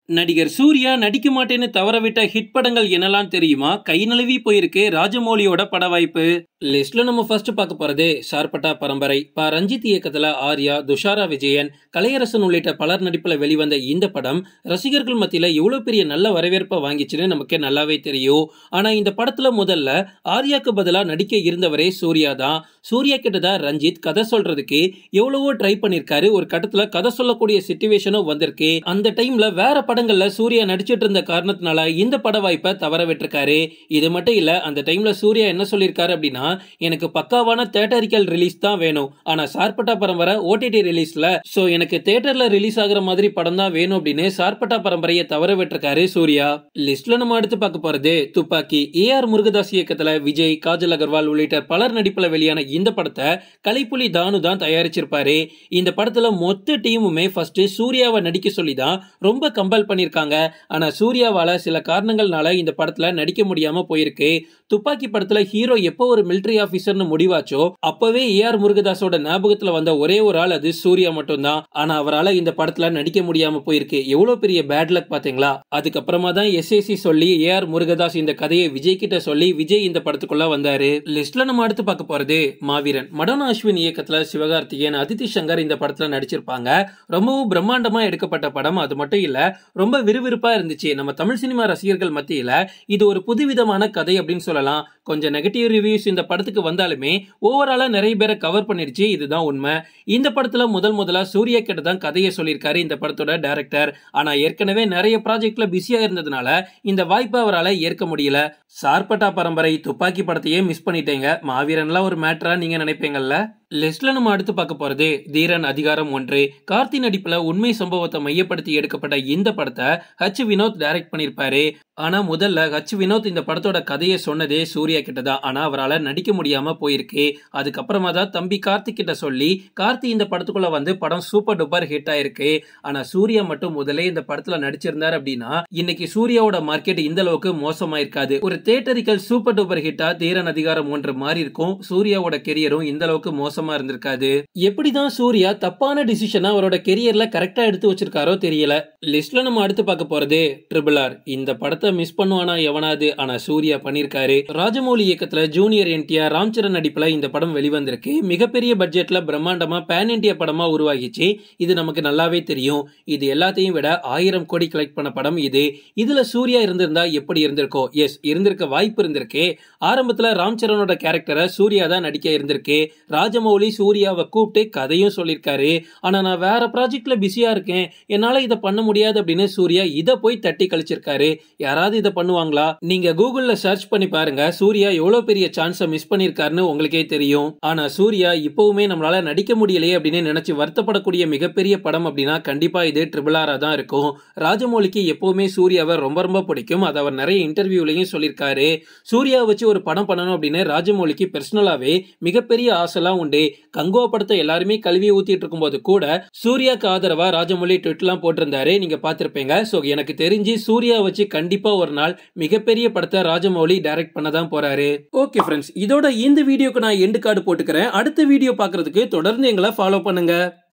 நடிகர் சூர்யா நடிக்க மாட்டேன்னு தவறவிட்ட ஹிட் படங்கள் என்னெல்லாம் தெரியுமா? கை நழுவி போயிருக்கு ராஜமௌலியோட பட வாய்ப்பு. லிஸ்ட்ல நம்ம ஃபர்ஸ்ட் பார்க்க போறது சார்பட்டா பரம்பரை. ரஞ்சித் இயக்கத்துல ஆர்யா, துஷாரா விஜயன், கலையரசன் உள்ளிட்ட பலர் நடிப்புல வெளிவந்த இந்த படம் ரசிகர்கள் மத்தியில எவ்வளவு பெரிய நல்ல வரவேற்பை வாங்கிச்சுன்னு நமக்கு நல்லாவே தெரியும். ஆனா இந்த படத்துல முதல்ல ஆர்யாக்கு பதிலா நடிக்க இருந்தவரே சூர்யா தான். சூர்யா கிட்டதான் ரஞ்சித் கதை சொல்றதுக்கு எவ்வளவோ ட்ரை பண்ணிருக்காரு. ஒரு கட்டத்துல கதை சொல்லக்கூடிய சிச்சுவேஷனும் வந்திருக்கு. அந்த டைம்ல வேற படங்கள்ல சூர்யா நடிச்சிட்டு இருந்த காரணத்தினால இந்த பட வாய்ப்பை தவற விட்டுருக்காரு. இது மட்டும் இல்ல, அந்த டைம்ல சூர்யா என்ன சொல்லிருக்காரு அப்படின்னா, எனக்கு பக்காவான தியேட்டரிக்கல் ரிலீஸ் தான் வேணும், ஆனா சார்பட்டா பரம்பரை ஓடிடி ரிலீஸ்ல, சோ எனக்கு தியேட்டர்ல ரிலீஸ் ஆகுற மாதிரி படம் தான் வேணும் அப்படின்னு சார்பட்டா பரம்பரையை தவற விட்டுருக்காரு சூர்யா. லிஸ்ட்ல நம்ம அடுத்து பார்க்க போறது துப்பாக்கி. ஏஆர் முருகதாஸ் இயக்கத்துல விஜய், காஜல் அகர்வால் உள்ளிட்ட பலர் நடிப்புல வெளியான இந்த படத்தை கலைப்புலி தானு தான் தயாரிச்சிருப்பாரு. இந்த படத்துல மொத்த டீமுமே ஃபர்ஸ்ட் சூர்யாவை நடிக்க சொல்லி தான் ரொம்ப கம்பல் பண்ணிருக்காங்க. ஆனா சூர்யாவால சில காரணங்கள்னால இந்த படத்துல நடிக்க முடியாம போயிருக்கு. துப்பாக்கி படத்துல ஹீரோ எப்போ ஒரு மிலிட்டரி ஆபீசர்னு முடிவாச்சோ அப்பவே ஏஆர் முருகதாஸோட ஞாபகத்துல வந்த ஒரே ஒரு ஆள் அது சூர்யா மட்டும்தான். ஆனா அவரால் இந்த படத்துல நடிக்க முடியாம போயிருக்கு. எவ்வளவு பெரிய பேட் லக் பாத்தீங்களா? அதுக்கப்புறமா தான் எஸ்ஏசி சொல்லி ஏஆர் முருகதாஸ் இந்த கதையை விஜய் கிட்ட சொல்லி விஜய் இந்த படத்துக்குள்ள வந்தாரு. லிஸ்ட்ல நம்ம அடுத்து பார்க்க போறது மாவீரன். மடோனா அஸ்வின் இயக்கத்துல சிவகார்த்திகேயன், அதித்தி சங்கர் இந்த படத்துல நடிச்சிருப்பாங்க. ரொம்பவும் பிரம்மாண்டமா எடுக்கப்பட்ட படம். அது மட்டும் இல்ல, ரொம்ப விறுவிறுப்பா இருந்துச்சு. நம்ம தமிழ் சினிமா ரசிகர்கள் மத்தியில இது ஒரு புதுவிதமான கதை அப்படின்னு சொல்லலாம். கொஞ்சம் நெகட்டிவ் ரிவ்யூஸ் இந்த படத்துக்கு வந்தாலுமே ஓவராலா நிறைய பேரை கவர் பண்ணிருச்சு. இதுதான் உண்மை. இந்த படத்துல முதலா சூர்யா கிட்ட தான் கதையை சொல்லியிருக்காரு இந்த படத்தோட டைரக்டர். ஆனா ஏற்கனவே நிறைய ப்ராஜெக்ட்ல பிஸியா இருந்ததுனால இந்த வாய்ப்பை அவரால் ஏற்க முடியல. சார்பட்டா பரம்பரை, துப்பாக்கி படத்தையே மிஸ் பண்ணிட்டேங்க. மாவீரன்லாம் ஒரு மேட்டரா நீங்க நினைப்பீங்கல்ல? லிஸ்ட்ல நம்ம அடுத்து பார்க்க போறது தீரன் அதிகாரம் 1. கார்த்தி நடிப்புல உண்மை சம்பவத்தை மையப்படுத்தி எடுக்கப்பட்ட இந்த படத்தை ஹச் வினோத் டைரக்ட் பண்ணிருப்பாரு. ஆனா முதல்ல ஹச் வினோத் இந்த படத்தோட கதையை சொன்னதே சூர்யா கிட்ட தான். ஆனா அவரால் நடிக்க முடியாம போயிருக்கு. அதுக்கப்புறமா தான் தம்பி கார்த்தி கிட்ட சொல்லி கார்த்தி இந்த படத்துக்குள்ள வந்து படம் சூப்பர் டூப்பர் ஹிட் ஆயிருக்கு. ஆனா சூர்யா மட்டும் முதலே இந்த படத்துல நடிச்சிருந்தாரு அப்படின்னா இன்னைக்கு சூர்யாவோட மார்க்கெட் இந்த அளவுக்கு மோசமா இருக்காது. ஒரு தியேட்டரிக்கல் சூப்பர் டூப்பர் ஹிட்டா தீரன் அதிகாரம் 1 மாதிரி இருக்கும். சூர்யாவோட கெரியரும் இந்த அளவுக்கு மோசமா இருந்திருக்காது. எப்படிதான் சூர்யா தப்பான டிசிஷனை அவரோட கெரியர்ல கரெக்டா எடுத்து வச்சிருக்காரோ தெரியல. லிஸ்ட்ல நம்ம அடுத்து பார்க்க போறது RRR. இந்த படத்தை மிஸ் பண்ணுவானா எவனாது, ஆனா சூர்யா பண்ணிருக்காரு. ராஜமௌலி இயக்கத்துல ஜூனியர் என்டிஆர், ராம் சரண் நடிப்புல இந்த படம் வெளிவந்திருக்கு. மிகப்பெரிய பட்ஜெட்ல பிரம்மாண்டமா பேன் இண்டியா படமா உருவாகிச்சு. இது நமக்கு நல்லாவே தெரியும். இது எல்லாத்தையும் விட 1000 கோடி கலெக்ட் பண்ண படம் இது. இதுல சூர்யா இருந்திருந்தா எப்படி இருந்திருக்கோ? எஸ், இருந்திருக்க வாய்ப்பு இருந்திருக்கு. ஆரம்பத்துல ராம் சரணோட கேரக்டரை சூர்யா தான் நடிக்க இருந்திருக்கு. ராஜமௌலி சூர்யாவை கூப்பிட்டு கதையும் சொல்லிருக்காரு. ஆனா நான் வேற ப்ராஜெக்ட்ல பிஸியா இருக்கேன், என்னால இதை பண்ண முடியாது அப்படின்னு சூர்யா இதை போய் தட்டி கழிச்சிருக்காரு. யாராவது இதை பண்ணுவாங்களா? நீங்க கூகுள்ல சர்ச் பண்ணி பாருங்க, சூர்யா எவ்வளவு பெரிய சான்ஸை மிஸ் பண்ணிருக்காருன்னு உங்களுக்கே தெரியும். ஆனா சூர்யா இப்பவுமே நம்மளால நடிக்க முடியலையே அப்படின்னு நினைச்சு வருத்தப்படக்கூடிய மிகப்பெரிய படம் அப்படின்னா கண்டிப்பா இது RRR தான் இருக்கும். ராஜமௌலிக்கு எப்பவுமே சூர்யாவை ரொம்ப ரொம்ப பிடிக்கும். அதை அவர் நிறைய இன்டர்வியூலையும் சொல்லியிருக்காரு. சூர்யா வச்சு ஒரு படம் பண்ணணும் அப்படின்னு ராஜமௌலிக்கு பர்சனலாவே மிகப்பெரிய ஆசைலாம் உண்டு. கங்குவா படத்தை எல்லாருமே கல்வி ஊத்திட்டு இருக்கும் போது கூட சூர்யாக்கு ஆதரவா ராஜமௌலி ட்வீட்லாம் போட்டிருந்தாரு. நீங்க பாத்திருப்பீங்க. சோ எனக்கு தெரிஞ்சு சூர்யா வச்சு கண்டிப்பா ஒரு நாள் மிகப்பெரிய படத்தை ராஜமௌலி டைரக்ட் பண்ணதான் போறாரு. ஓகே ஃப்ரெண்ட்ஸ், இதோட இந்த வீடியோக்கு நான் எண்டு கார்டு போட்டுக்கிறேன். அடுத்த வீடியோ பார்க்கிறதுக்கு தொடர்ந்து எங்களை ஃபாலோ பண்ணுங்க.